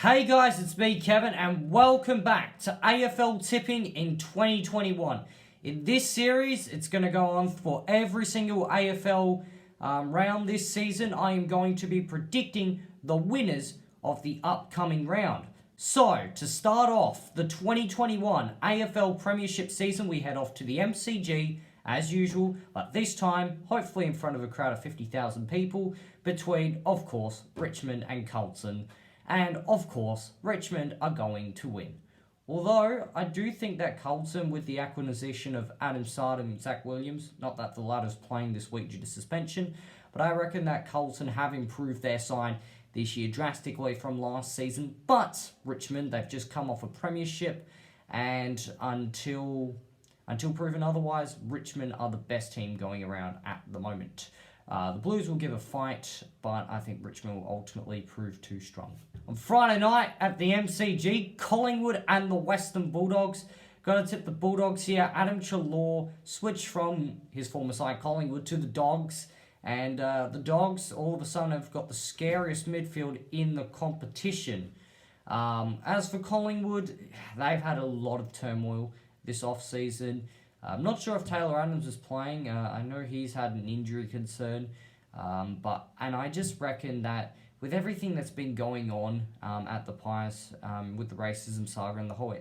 Hey guys, it's me Kevin and welcome back to AFL Tipping in 2021. In this series, it's going to go on for every single AFL round this season. I am going to be predicting the winners of the upcoming round. So, to start off the 2021 AFL Premiership season, we head off to the MCG as usual, but this time, hopefully in front of a crowd of 50,000 people, between, of course, Richmond and Carlton. And, of course, Richmond are going to win. Although, I do think that Carlton, with the acquisition of Adam Sardam and Zach Williams, not that the latter's playing this week due to suspension, but I reckon that Carlton have improved their side this year drastically from last season. But Richmond, they've just come off a premiership, and until proven otherwise, Richmond are the best team going around at the moment. The Blues will give a fight, but I think Richmond will ultimately prove too strong. On Friday night at the MCG, Collingwood and the Western Bulldogs. Got to tip the Bulldogs here. Adam Treloar switched from his former side Collingwood to the Dogs. And the Dogs all of a sudden have got the scariest midfield in the competition. As for Collingwood, they've had a lot of turmoil this off-season. I'm not sure if Taylor Adams is playing. I know he's had an injury concern. And I just reckon that with everything that's been going on at the Pies, with the racism saga and the whole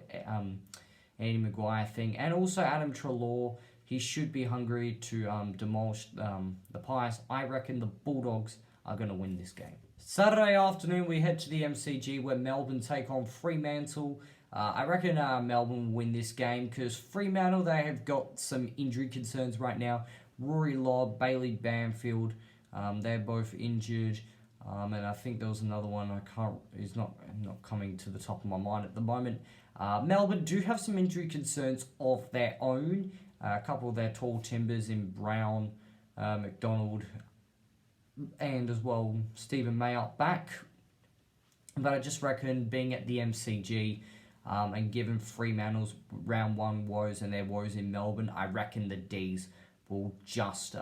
Andy Maguire thing, and also Adam Treloar, he should be hungry to demolish the Pies. I reckon the Bulldogs are going to win this game. Saturday afternoon, we head to the MCG where Melbourne take on Fremantle. I reckon Melbourne will win this game because Fremantle, they have got some injury concerns right now. Rory Lobb, Bailey Banfield, they're both injured. And I think there was another one he's not coming to the top of my mind at the moment. Melbourne do have some injury concerns of their own. A couple of their tall timbers in Brown, McDonald, and as well Stephen May up back. But I just reckon being at the MCG and given Fremantle's round one woes and their woes in Melbourne, I reckon the D's will just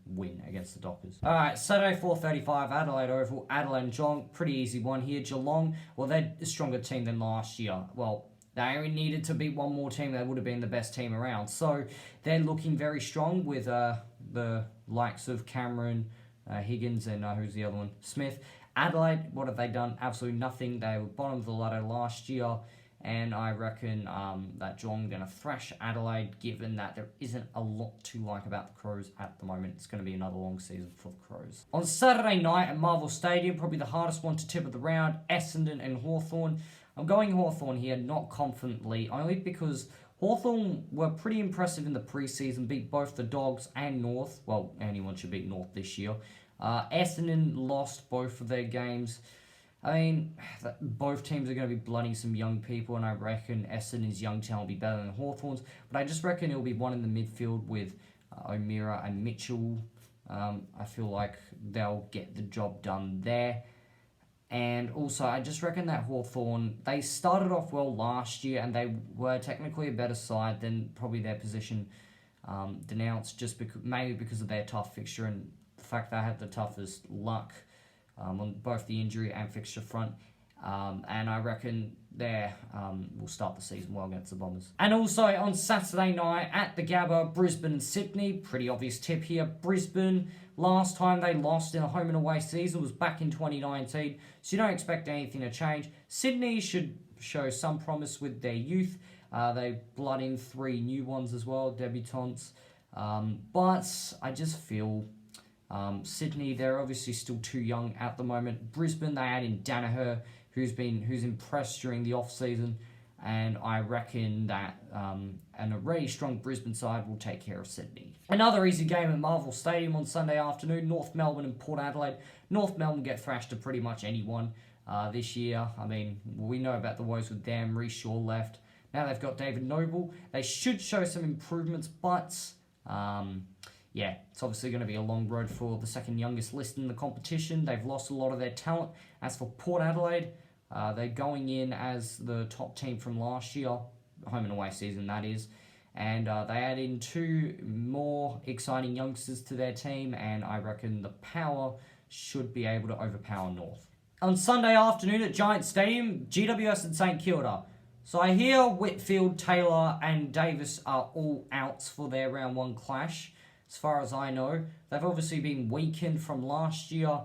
win against the Dockers. Alright, Saturday 4:35, Adelaide Oval, Adelaide and Geelong. Pretty easy one here. Geelong, well, they're a stronger team than last year. Well, they only needed to beat one more team. They would have been the best team around. So they're looking very strong with the likes of Cameron, Higgins, and who's the other one? Smith. Adelaide, what have they done? Absolutely nothing. They were bottom of the ladder last year. And I reckon that Geelong are going to thrash Adelaide, given that there isn't a lot to like about the Crows at the moment. It's going to be another long season for the Crows. On Saturday night at Marvel Stadium, probably the hardest one to tip of the round, Essendon and Hawthorn. I'm going Hawthorn here, not confidently, only because Hawthorn were pretty impressive in the preseason, beat both the Dogs and North. Well, anyone should beat North this year. Essendon lost both of their games. I mean, both teams are going to be blooding some young people, and I reckon Essendon's young talent will be better than Hawthorn's. But I just reckon it'll be one in the midfield with O'Meara and Mitchell. I feel like they'll get the job done there. And also, I just reckon that Hawthorn, they started off well last year, and they were technically a better side than probably their position denounced, just mainly because of their tough fixture and the fact they had the toughest luck on both the injury and fixture front. And I reckon they will start the season well against the Bombers. And also on Saturday night at the Gabba, Brisbane and Sydney. Pretty obvious tip here. Brisbane, last time they lost in a home and away season was back in 2019. So you don't expect anything to change. Sydney should show some promise with their youth. They blood in 3 new ones as well, debutants. But I just feel Sydney, they're obviously still too young at the moment. Brisbane, they add in Danaher, who's impressed during the off-season, and I reckon that an already strong Brisbane side will take care of Sydney. Another easy game at Marvel Stadium on Sunday afternoon, North Melbourne and Port Adelaide. North Melbourne get thrashed to pretty much anyone this year. I mean, we know about the woes with Dan Reece Shaw left. Now they've got David Noble. They should show some improvements, but yeah, it's obviously going to be a long road for the second youngest list in the competition. They've lost a lot of their talent. As for Port Adelaide, they're going in as the top team from last year, home and away season that is. And they add in 2 more exciting youngsters to their team, and I reckon the Power should be able to overpower North. on Sunday afternoon at Giant Stadium, GWS and St Kilda. So I hear Whitfield, Taylor and Davis are all out for their round 1 clash. As far as I know, they've obviously been weakened from last year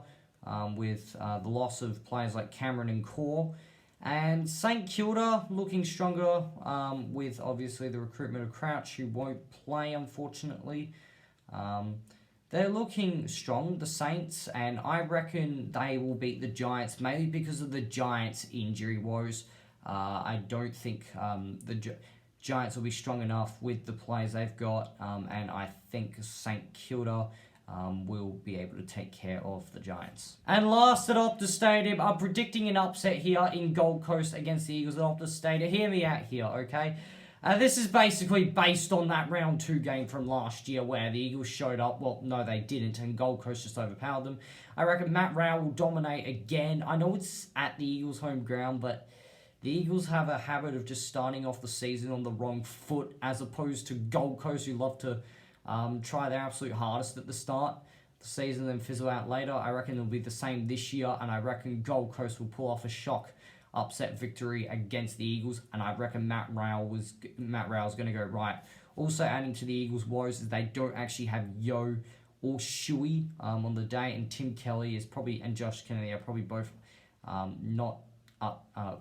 with the loss of players like Cameron and Core. And St Kilda looking stronger with obviously the recruitment of Crouch, who won't play unfortunately. They're looking strong, the Saints, and I reckon they will beat the Giants, mainly because of the Giants' injury woes. I don't think the Giants will be strong enough with the players they've got, and I think St Kilda will be able to take care of the Giants. And last at Optus Stadium, I'm predicting an upset here in Gold Coast against the Eagles at Optus Stadium. Hear me out here, okay? This is basically based on that round 2 game from last year where the Eagles showed up. Well, no, they didn't, and Gold Coast just overpowered them. I reckon Matt Rowell will dominate again. I know it's at the Eagles' home ground, but the Eagles have a habit of just starting off the season on the wrong foot, as opposed to Gold Coast, who love to try their absolute hardest at the start of the season, then fizzle out later. I reckon it'll be the same this year, and I reckon Gold Coast will pull off a shock upset victory against the Eagles, and I reckon Matt Rowell's going to go right. Also adding to the Eagles' woes is they don't actually have Yo or Shuey on the day, and Tim Kelly is probably, and Josh Kennedy are probably both not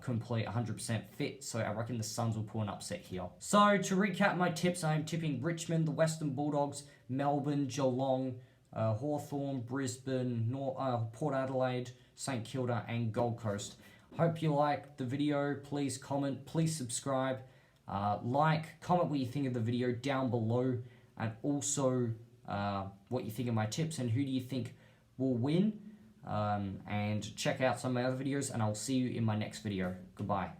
complete 100% fit, so I reckon the Suns will pull an upset here. So to recap my tips, I am tipping Richmond, the Western Bulldogs, Melbourne, Geelong, Hawthorn, Brisbane, Port Adelaide, St Kilda and Gold Coast. Hope you liked the video. Please comment, please subscribe, comment what you think of the video down below, and also what you think of my tips and who do you think will win. And check out some of my other videos, and I'll see you in my next video. Goodbye.